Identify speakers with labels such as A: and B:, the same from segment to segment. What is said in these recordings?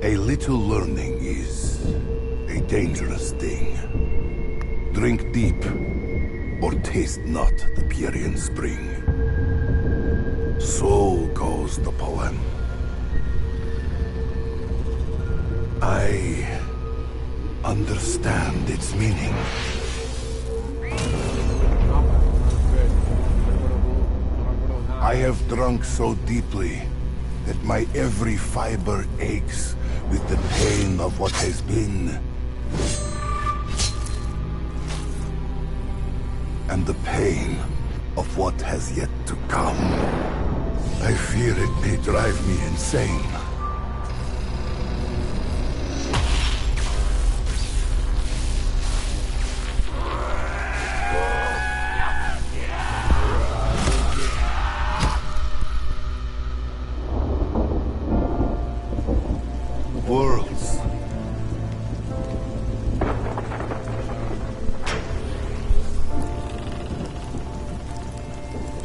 A: A little learning is a dangerous thing. Drink deep, or taste not the Pierian spring. So goes the poem. I understand its meaning. I have drunk so deeply that my every fiber aches with the pain of what has been. And the pain of what has yet to come. I fear it may drive me insane. Worlds.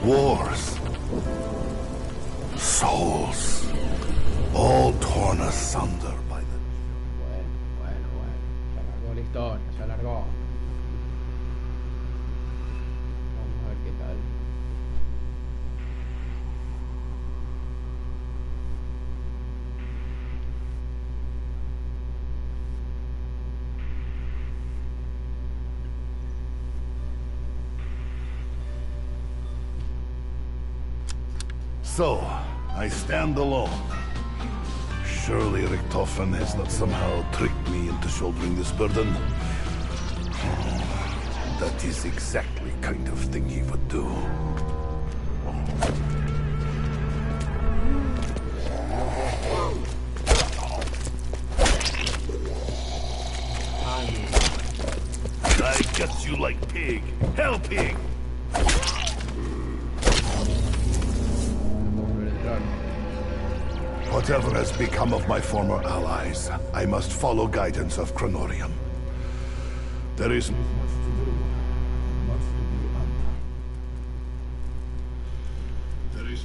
A: Wars. Souls. All torn asunder by the...
B: Bueno. Se alargó la historia, se alargó. Vamos a ver qué tal.
A: So, I stand alone. Surely Richtofen has not somehow tricked me into shouldering this burden. That is exactly the kind of thing he would do. I gut you like pig. Hell pig! Whatever has become of my former allies, I must follow guidance of Chronorium. There is much to do, much to be done. There is...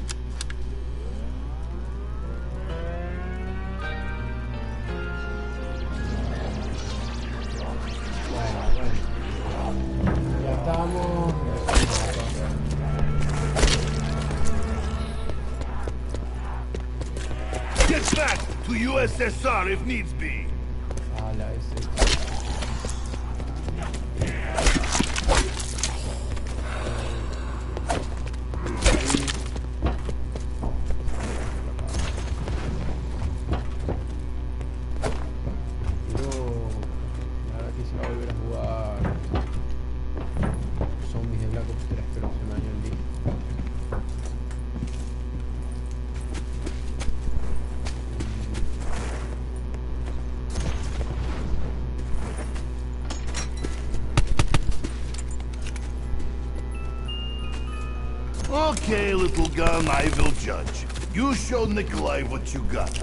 B: Bueno. Ya estamos.
A: Get back to USSR if needs be.
B: Ala, ese.
A: Okay, little gun, I will judge. You show Nikolai what you got.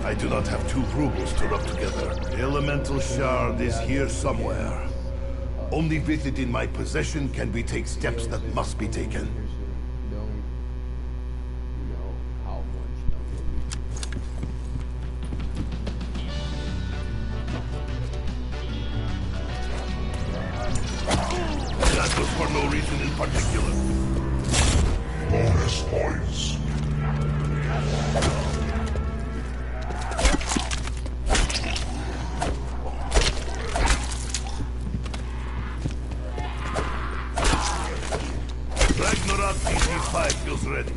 A: I do not have 2 rubles to rub together. The elemental shard is here somewhere. Only with it in my possession can we take steps that must be taken. That was for no reason in particular. Bonus points. DC-5 feels ready.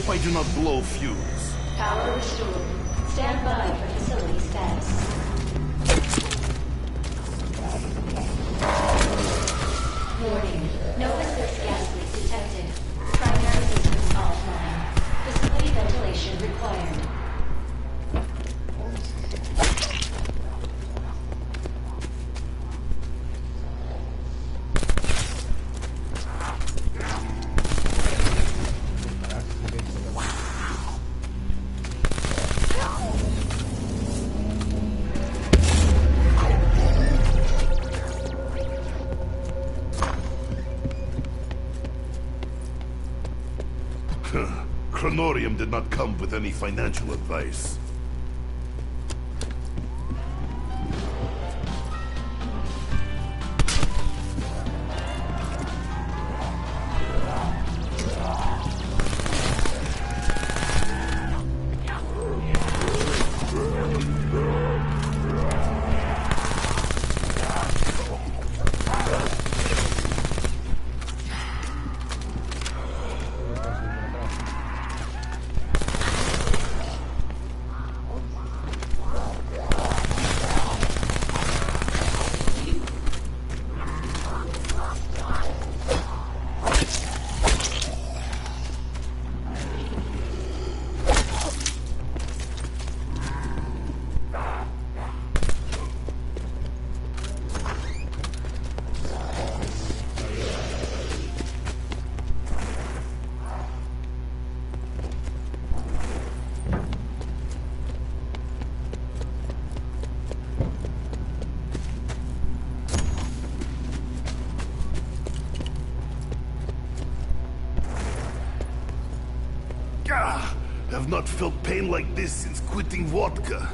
A: hope I do not blow fuse.
C: Power restored. Stand by for facility status. Warning. No excess gas leak detected. Primary systems offline. Facility ventilation required.
A: Chronorium did not come with any financial advice. I've not felt pain like this since quitting vodka.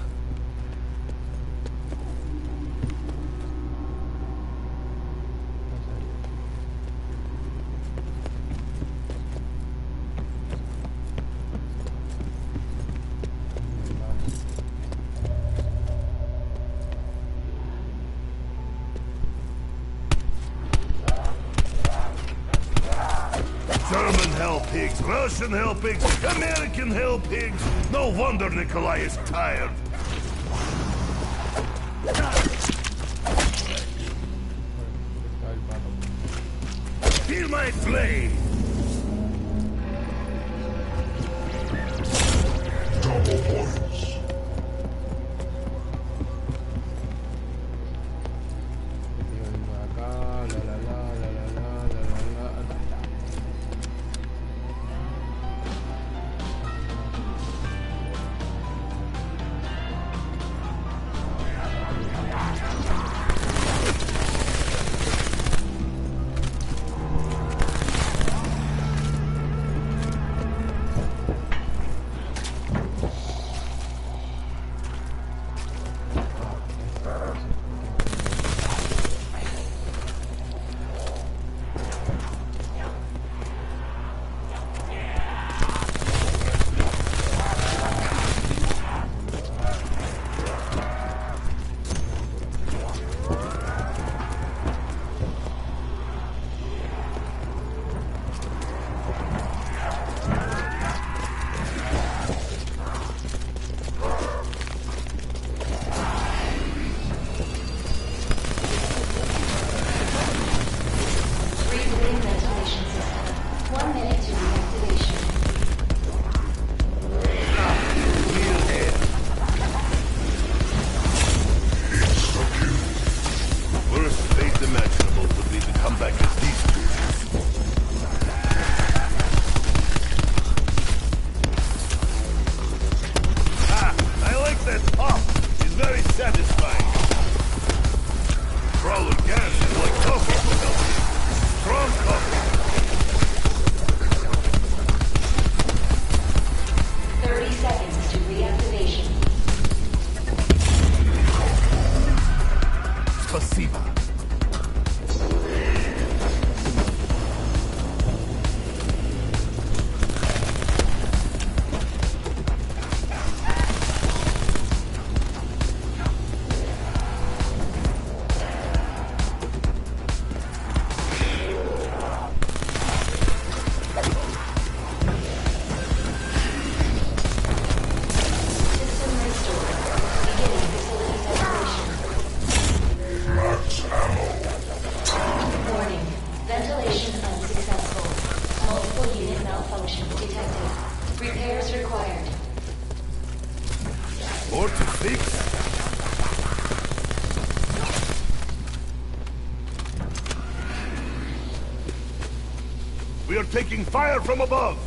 A: German hell pigs, Russian hell pigs, American hell pigs. No wonder Nikolai is tired. Feel my flame. Double points.
C: acquired.
A: More to fix? We are taking fire from above!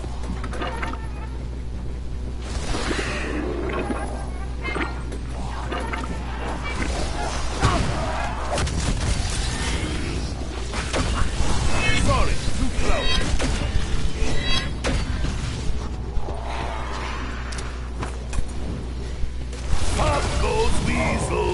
A: Sorry, too close. Pop goes weasel!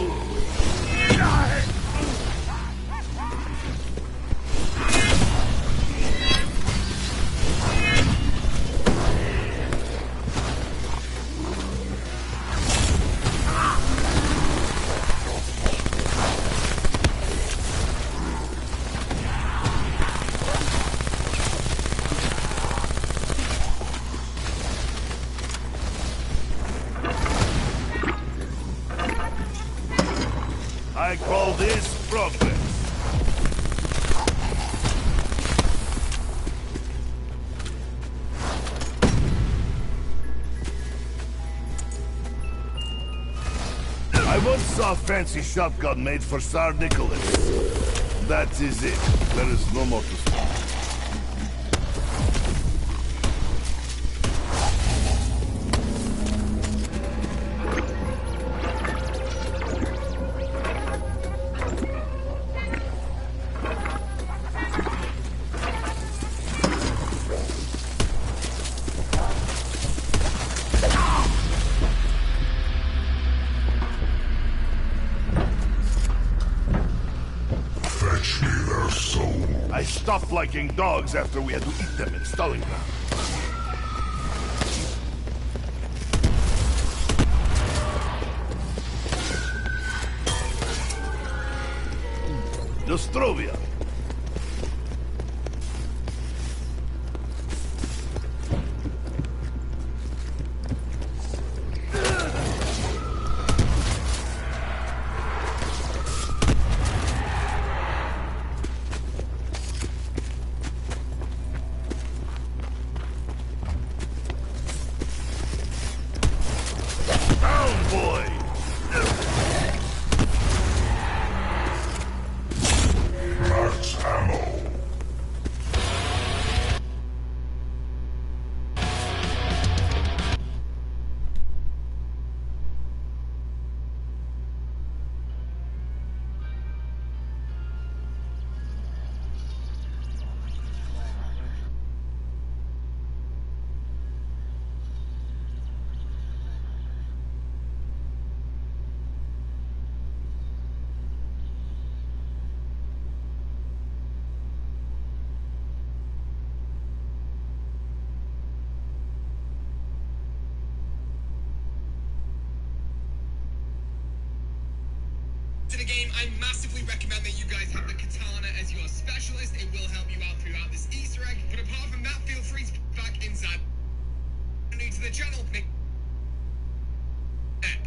A: I call this progress. I once saw a fancy shotgun made for Tsar Nicholas. That is it. There is no more to say. I stopped liking dogs after we had to eat them in Stalingrad. Nostrovia.
D: To the game, I massively recommend that you guys have the katana as your specialist. It will help you out throughout this Easter egg. But apart from that, feel free to put back inside. New to the channel,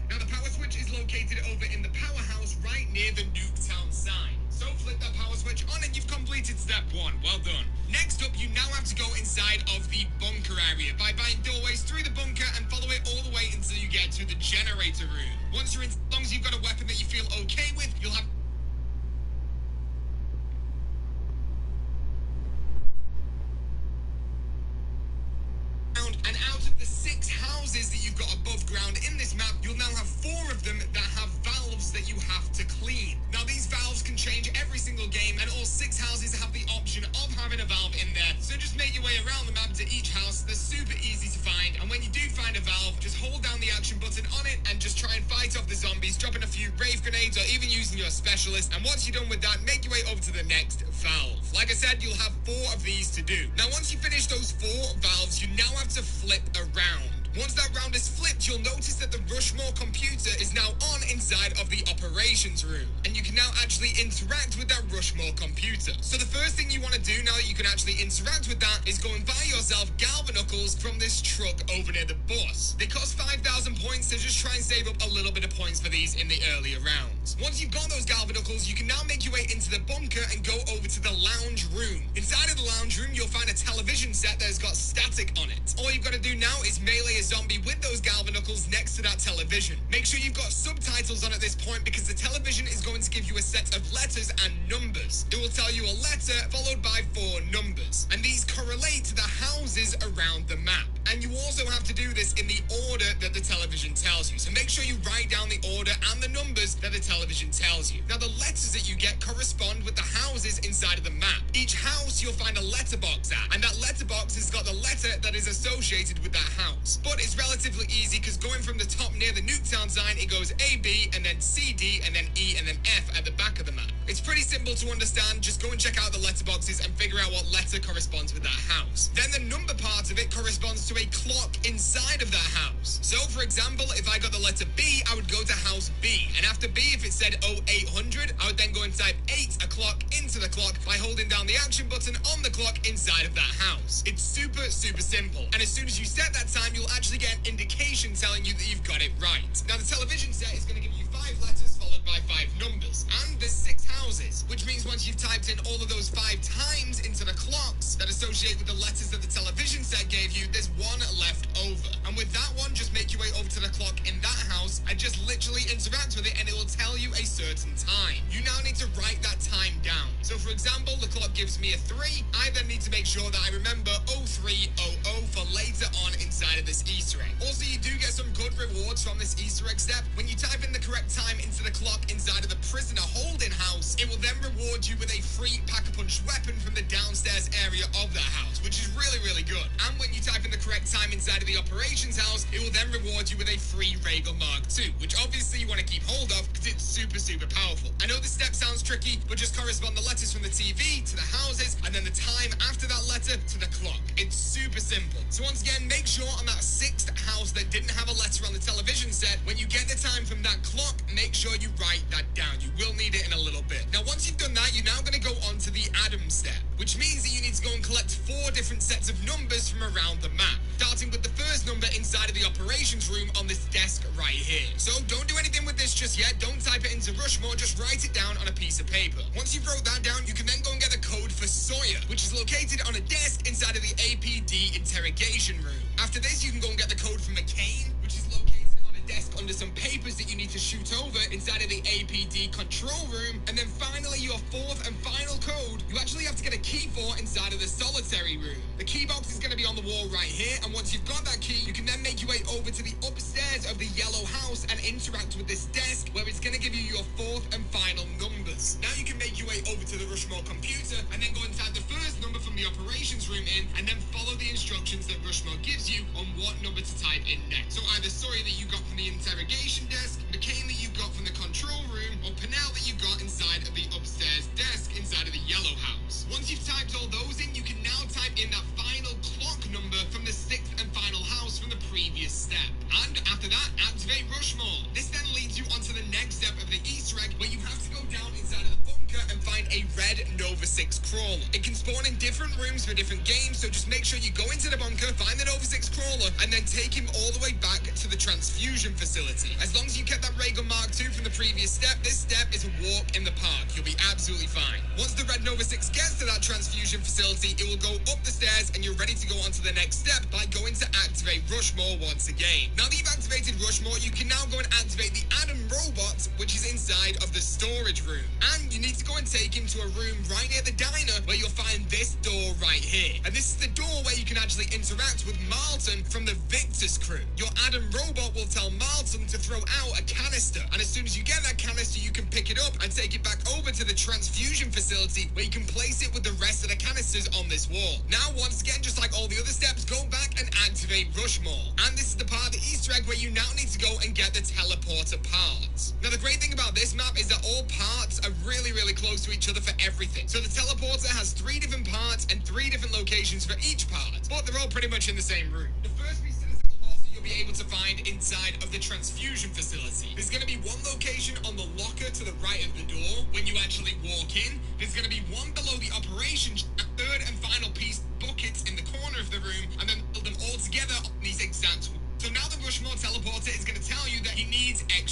D: now the power switch is located over in the powerhouse right near the Nuketown sign. So flip that power switch on and you've completed step 1. Well done. Next up, you now have to go inside of the bunker area by buying doorways through the bunker and follow it all the way until you get to the generator room. Once you're in, as long as you've got a weapon that you feel okay with, you'll have and out of the 6 houses that you've got above ground in this map, you'll now have 4 of them that have valves that you have to clean. Now these valves can change every single game and all 6 houses have the option of having a valve in there. So just make your way around the map to each house. They're super easy to find, and when you do find a valve, just hold down the action button on it and just try and fight off the zombies, dropping a few brave grenades or even using your specialist. And once you're done with that, make your way over to the next valve. Like I said, you'll have 4 of these to do. Now once you finish those 4 valves, you now have to flip around. Once that round is flipped, you'll notice that the Rushmore computer is now on inside of the operations room, and you can now actually interact with that Rushmore computer. So the first thing you want to do now that you can actually interact with that is go and buy yourself Galvanuckles from this truck over near the bus. They cost 5,000 points so just try and save up a little bit of points for these in the earlier rounds. Once you've got those galvanicles, you can now make your way into the bunker and go over to the lounge room. Inside of the lounge room, you'll find a television set that has got static on it. All you've got to do now is melee a zombie with those galvanicles next to that television. Make sure you've got subtitles on at this point because the television is going to give you a set of letters and numbers. It will tell you a letter followed by 4 numbers, and these correlate to the houses around the map. And you also have to do this in the order that the television tells you. So make sure you write down the order and the numbers that the television tells you. Now, the letters that you get correspond with the houses inside of the map. Each house you'll find a letterbox at, and that letterbox has got the letter that is associated with that house. But it's relatively easy because going from the top near the Nuketown sign, it goes A, B, and then C, D, and then E, and then F at the back of the map. It's pretty simple to understand. Just go and check out the letterboxes and figure out what letter corresponds with that house. Then the number part of it corresponds to a clock inside of that house. So for example, if I got the letter B, I would go to house B, and after B, if it said 0800, I would then go and type 8 o'clock into the clock by holding down the action button on the clock inside of that house. It's super simple, and as soon as you set that time, you'll actually get an indication telling you that you've got it right. Now the television set is going to give you 5 letters followed by 5 numbers, and there's 6 houses, which means once you've typed in all of those 5 times into the clocks that associate with the letters that the television set gave you, there's 1 left over. And with that one, just make your way over to the clock in that house and just literally interact with it, and it will tell you a certain time. You now need to write that time down. So for example, the clock gives me a 3. I then need to make sure that I remember 0300 for later on inside of this Easter egg. Also, you do get some good rewards from this Easter egg step. When you type in the correct time into the clock inside of the prisoner holding house, it will then reward you with a free pack-a-punch weapon from the downstairs area of that house, which is really good. And when you type in the correct time inside of the operations house, it will then reward you with a free Regal Mark II, which obviously you want to keep hold of because it's super powerful. I know this step sounds tricky, but just correspond the letters from the TV to the houses, and then the time after that letter to the clock. It's super simple. So once again, make sure on that 6th house that didn't have a letter on the television set, when you get the time from that clock, make sure you write that down. You will need it in a little bit. Now, once you've done that, you're now going to go on to the Adam step, which means that you need to go and collect 4 different sets of numbers from around the map, starting with the first number inside of the operations room on this desk right here. So don't do anything with this just yet. Don't type it into Rushmore, just write it down on a piece of paper. Once you've wrote that down, you can then go and get the code for Sawyer, which is located on a desk inside of the APD interrogation room. After this, you can go and get the code for McCain, which is located on a desk under some papers that you need to shoot over inside of the APD control room. And then finally, your 4th and final code, you actually have to get a key for inside of the solitary room. The key box is going to be on the wall right here, and once you've got that key, you can then make your way over to the upstairs of the yellow house and interact with this desk, where it's going to give you your 4th and final numbers. Now you can make your way over to the Rushmore computer and then go and type the first number from the operations room in, and then follow the instructions that Rushmore gives you on what number to type in next. So either Sawyer that you got from the interrogation desk, McCain that you got from the control room, or Pennell that you got inside of the upstairs desk inside of the yellow house. Once you've typed all those in, you can now type in that final clock number from the 6th and final house from the previous step. And after that, activate Rushmore. This then leads you onto the next step of the Easter egg, where you have to go down inside of the bunker and find a red Nova 6 crawler. It can spawn in different rooms for different games, so just make sure you go into the bunker, find the Nova 6 crawler, and then take him all the way back to the transfusion facility. As long as you kept that Regal Mark II from the previous step, this step is a walk in the park. You'll be absolutely fine. Once the red Nova 6 gets to that transfusion facility, it will go up the stairs, and you're ready to go on to the next step by going to activate Rushmore once again. Now that you've activated Rushmore, you can now go and activate the Adam robot, which is inside of the storage room. And you need to go and take him to a room right near the diner, where you'll find this door right here. And this is the door where you can actually interact with Marlton from the Victus crew. Your Adam robot will tell Marlton to throw out a canister, and as soon as you get that canister, you can pick it up and take it back over to the transfusion facility, where you can place it with the rest of the canisters on this wall. Now, once again, just like all the other steps, go back and activate Rushmore. And this is the part of the Easter egg where you now need to go and get the teleporter parts. Now, the great thing about this map is that all parts are really close to each other for everything. So the teleporter has 3 different parts and 3 different locations for each part, but they're all pretty much in the same room. The first piece of the teleporter you'll be able to find inside of the transfusion facility. There's going to be one location on the locker to the right of the door when you actually walk in. There's going to be one below the operations, a third and final piece, buckets in the corner of the room, and then build them all together on these exact walls. So now the Rushmore teleporter is going to tell you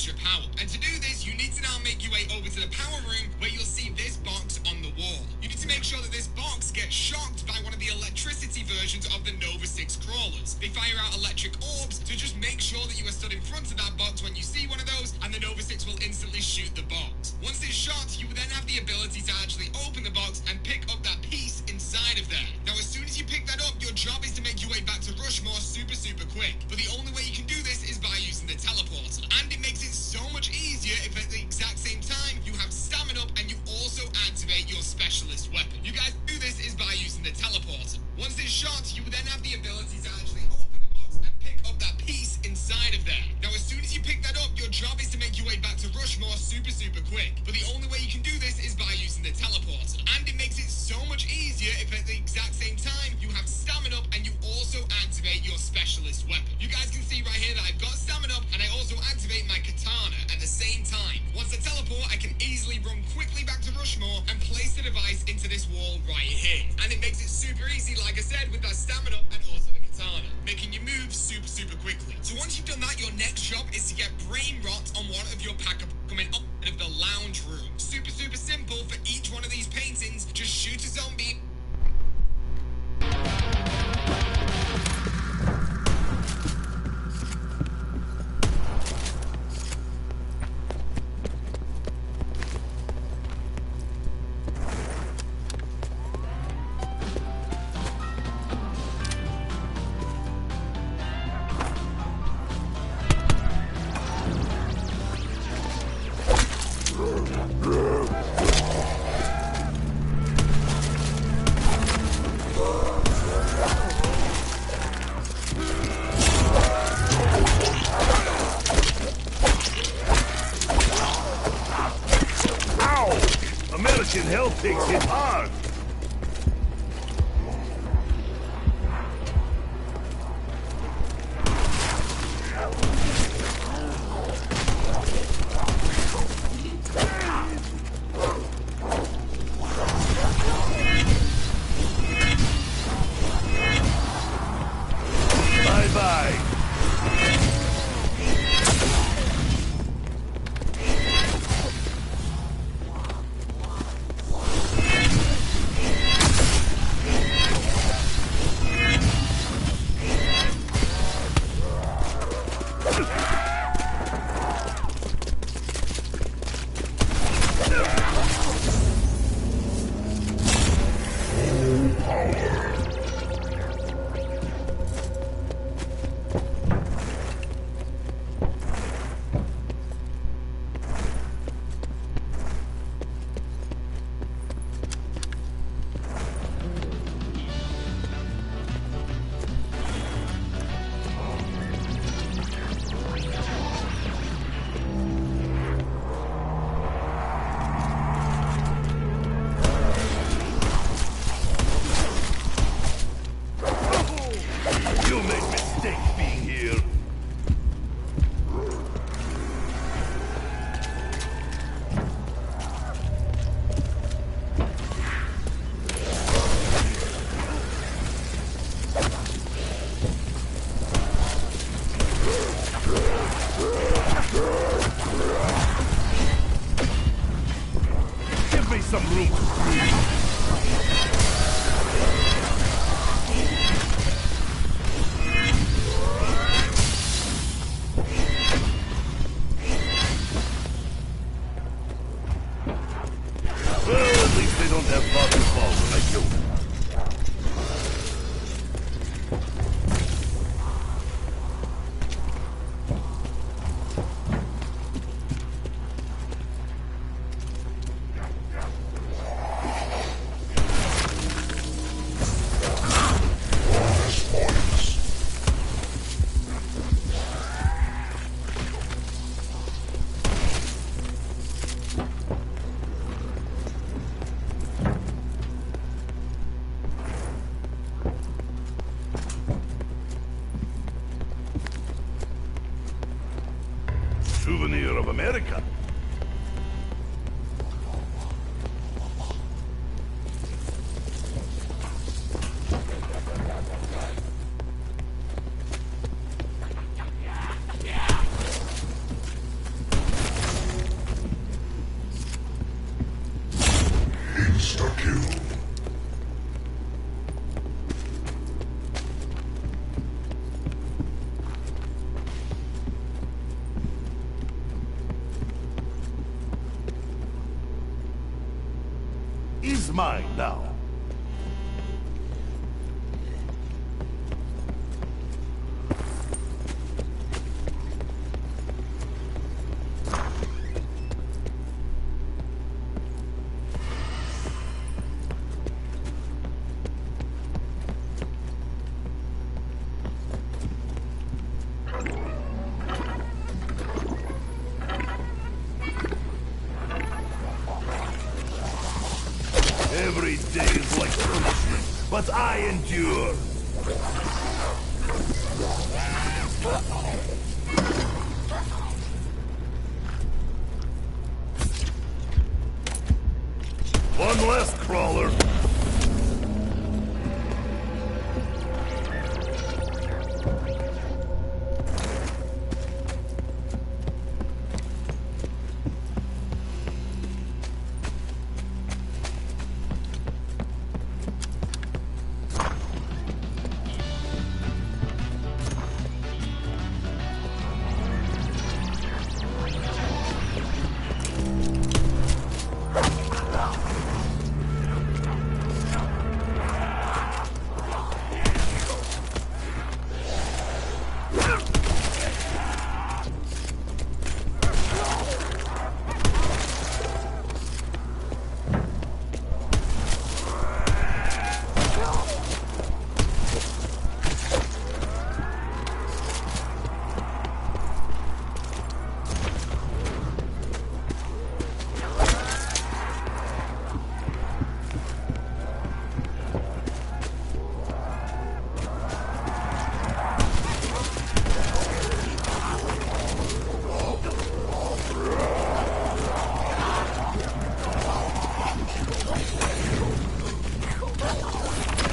D: extra power. And to do this, you need to now make your way over to the power room where you'll see this box on the wall. You need to make sure that this box gets shocked by one of the electricity versions of the Nova 6 crawlers. They fire out electric orbs, so just make sure that you are stood in front of that box when you see one of those, and the Nova 6 will instantly shoot the box. Once it's shot, you will then have the ability to actually open the box and pick up that piece inside of there. Now, as soon as you pick that up, your job is to make your way back to Rushmore super quick. But the only way you can do this is by using the teleporter. And it makes it so much easier if at the exact same time you have stamina up and you also activate your specialist weapon. You guys do this is by using the teleporter. Once it's shot, you will then have the ability to actually open the box and pick up that piece inside of there. Now, as soon as you pick that up, your job is to make your way back to Rushmore super quick. But the only way you can do this is by using the teleporter. And it makes it so much easier if at the exact same time you have stamina up and you also activate your specialist weapon. You guys can see right here that I've got stamina up and I also activate my katana at the same time. Once I teleport, I can easily run quickly back to Rushmore and place the device into this wall right here. And it makes it super easy, like I said, with that stamina up and also the katana, making you move super quickly. So once you've done that, your next job is to get brain rot on one of your pack coming up out of the lounge room. Super simple. For each one of these paintings, just shoot a zombie.
A: American hell pigs hit hard. Bye-bye. Some room to breathe. Well, at least they don't have far to fall when I kill them. Souvenir of America. is mine now. Every day is like punishment, but I endure. One less crawler.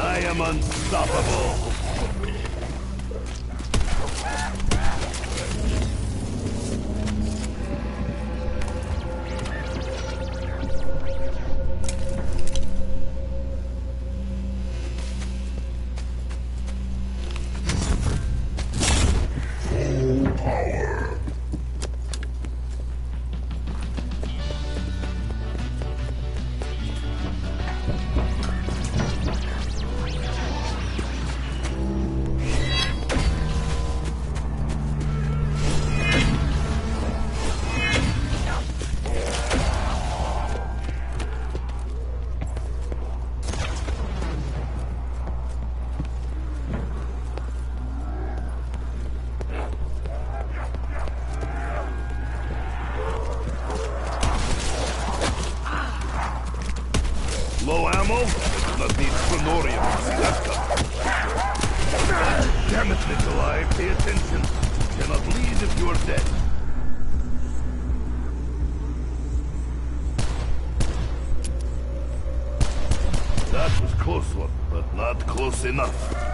A: I am unstoppable. Full power. Low ammo? That needs Pronorium. Damn it, Nikolai, pay attention. You cannot leave if you are dead. That was close one, but not close enough.